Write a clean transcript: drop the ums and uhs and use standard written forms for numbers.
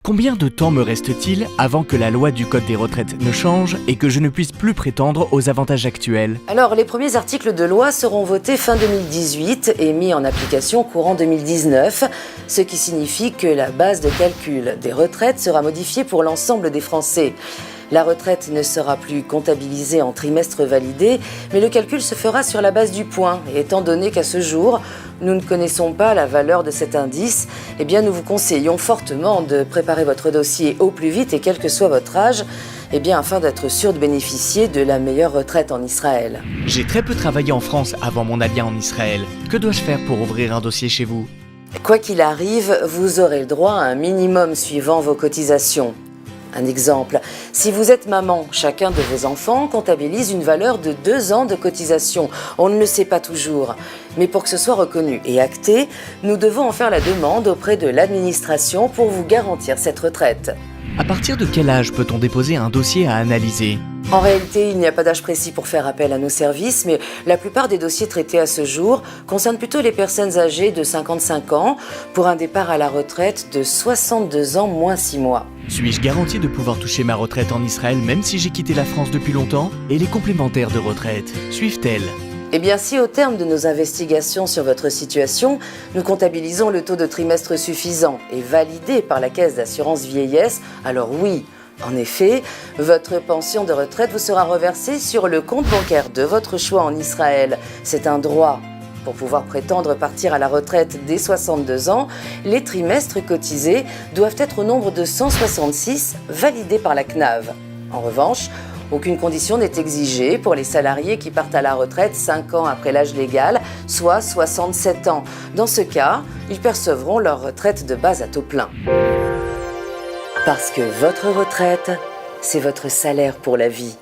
Combien de temps me reste-t-il avant que la loi du Code des retraites ne change et que je ne puisse plus prétendre aux avantages actuels? Alors, les premiers articles de loi seront votés fin 2018 et mis en application courant 2019, ce qui signifie que la base de calcul des retraites sera modifiée pour l'ensemble des Français. La retraite ne sera plus comptabilisée en trimestres validés, mais le calcul se fera sur la base du point. Et étant donné qu'à ce jour, nous ne connaissons pas la valeur de cet indice, eh bien nous vous conseillons fortement de préparer votre dossier au plus vite et quel que soit votre âge, eh bien afin d'être sûr de bénéficier de la meilleure retraite en Israël. J'ai très peu travaillé en France avant mon allié en Israël. Que dois-je faire pour ouvrir un dossier chez vous? Quoi qu'il arrive, vous aurez le droit à un minimum suivant vos cotisations. Un exemple, si vous êtes maman, chacun de vos enfants comptabilise une valeur de 2 ans de cotisation. On ne le sait pas toujours. Mais pour que ce soit reconnu et acté, nous devons en faire la demande auprès de l'administration pour vous garantir cette retraite. À partir de quel âge peut-on déposer un dossier à analyser? En réalité, il n'y a pas d'âge précis pour faire appel à nos services, mais la plupart des dossiers traités à ce jour concernent plutôt les personnes âgées de 55 ans pour un départ à la retraite de 62 ans moins 6 mois. Suis-je garanti de pouvoir toucher ma retraite en Israël même si j'ai quitté la France depuis longtemps? Et les complémentaires de retraite, suivent-elles? Eh bien, si au terme de nos investigations sur votre situation, nous comptabilisons le taux de trimestre suffisant et validé par la Caisse d'assurance vieillesse, alors oui, en effet, votre pension de retraite vous sera reversée sur le compte bancaire de votre choix en Israël. C'est un droit. Pour pouvoir prétendre partir à la retraite dès 62 ans, les trimestres cotisés doivent être au nombre de 166 validés par la CNAV. En revanche, aucune condition n'est exigée pour les salariés qui partent à la retraite 5 ans après l'âge légal, soit 67 ans. Dans ce cas, ils percevront leur retraite de base à taux plein. Parce que votre retraite, c'est votre salaire pour la vie.